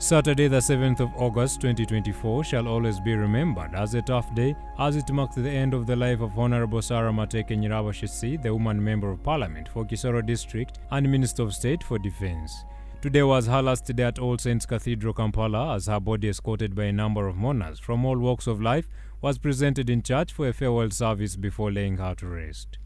Saturday, the 7th of August 2024 shall always be remembered as a tough day as it marked the end of the life of Honorable Sarah Mateke Nyirabashisi, the woman member of parliament for Kisoro district and Minister of State for Defense. Today was her last day at All Saints Cathedral Kampala as her body, escorted by a number of mourners from all walks of life, was presented in church for a farewell service before laying her to rest.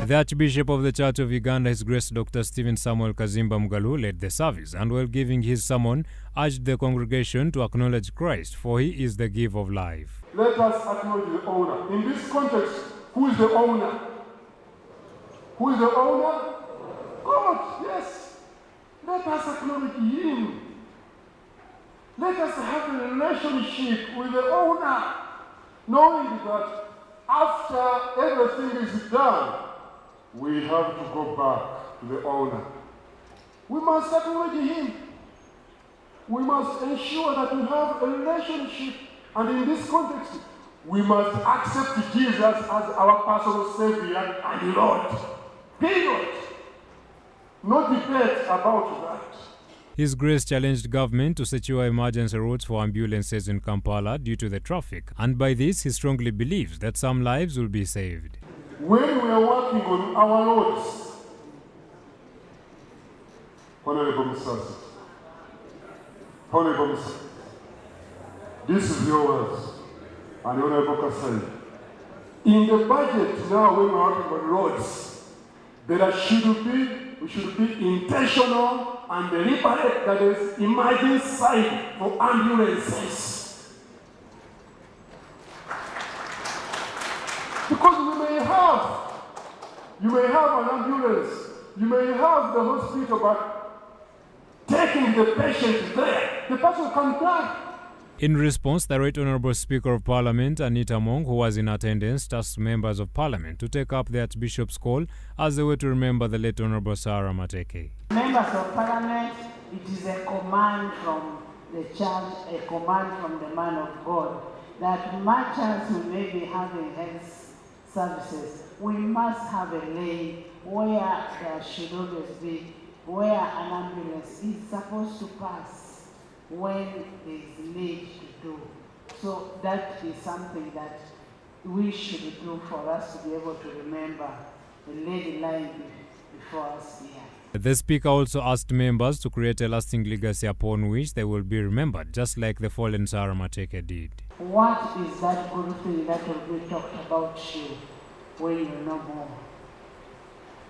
The Archbishop of the Church of Uganda, His Grace Dr. Stephen Samuel Kaziimba Mugalu, led the service and, while giving his sermon, urged the congregation to acknowledge Christ, for he is the giver of life. Let us acknowledge the owner. In this context, who is the owner? Who is the owner? God, yes. Let us acknowledge him. Let us have a relationship with the owner, knowing that after everything is done, we have to go back to the owner. We must acknowledge him. We must ensure that we have a relationship. And in this context, we must accept Jesus as our personal Savior and Lord. Period. No debate about that. His Grace challenged government to secure emergency routes for ambulances in Kampala due to the traffic, and by this he strongly believes that some lives will be saved. When we are working on our roads, Honorable Mr. Honorable Mr. This is your words, and Honorable Kasai. In the budget now, when we are working on roads, we should be intentional and deliberate that there is emergency side for ambulances. Because you may have an ambulance, you may have the hospital, but taking the patient there, the person can die. In response, the Right Honourable Speaker of Parliament, Anita Mong, who was in attendance, tasked members of Parliament to take up the Archbishop's call as a way to remember the late Honourable Sarah Mateke. Members of Parliament, it is a command from the church, a command from the man of God, that much as we may be having health services, we must have a lane where there should always be, where an ambulance is supposed to pass when there is need to do. So that is something that we should do for us to be able to remember the lady lying before us here. The Speaker also asked members to create a lasting legacy upon which they will be remembered, just like the fallen Sarah Mateke did. What is that good thing that will be talked about you when you're no more?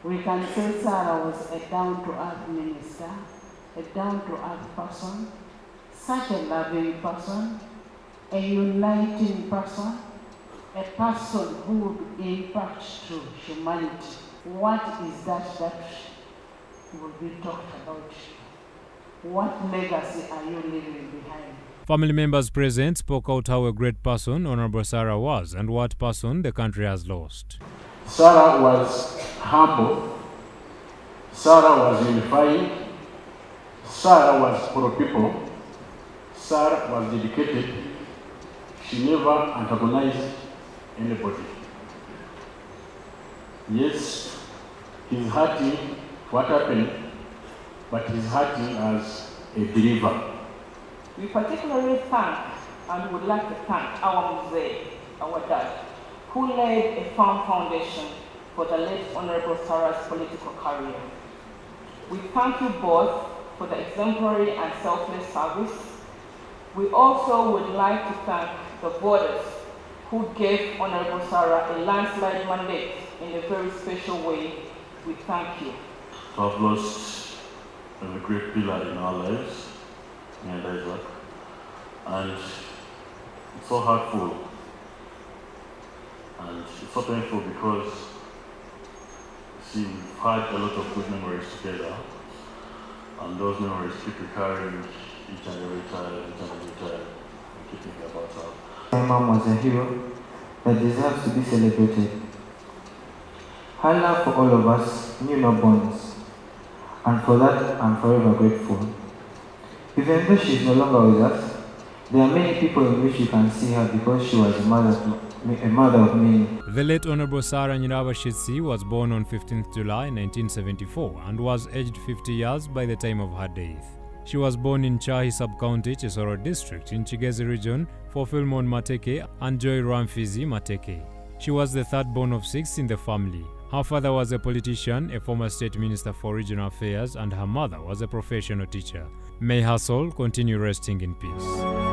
We can say Sarah was a down-to-earth minister, a down-to-earth person, such a loving person, a uniting person, a person who would impact to humanity. What is that will be talked about? What legacy are you leaving behind? Family members present spoke out how a great person Honourable Sarah was and what person the country has lost. Sarah was humble. Sarah was unifying. Sarah was pro-people. Sarah was dedicated. She never antagonized anybody. Yes, he's hurting what happened, but he's hurting as a believer. We particularly thank and would like to thank our Mzee, our dad, who laid a firm foundation for the late Honourable Sarah's political career. We thank you both for the exemplary and selfless service. We also would like to thank the voters who gave Honourable Sarah a landslide mandate in a very special way. We thank you. To have lost a great pillar in our lives, and Isaac, and it's so hurtful and it's so painful because we've had a lot of good memories together, and those memories keep recurring each and every time, I keep thinking about her. My mom was a hero that deserves to be celebrated. Her love for all of us knew no bounds, and for that I'm forever grateful. Even though she is no longer with us, There are many people in which you can see her because she was a mother of many. The late Honorable Sarah Nyirabashitsi was born on 15th July 1974 and was aged 50 years by the time of her death. She was born in Chahi Sub-County, Kisoro District in Kigezi Region for Philemon Mateke and Joy Ramfizi Mateke. She was the third born of 6 in the family. Her father was a politician, a former state minister for regional affairs, and her mother was a professional teacher. May her soul continue resting in peace.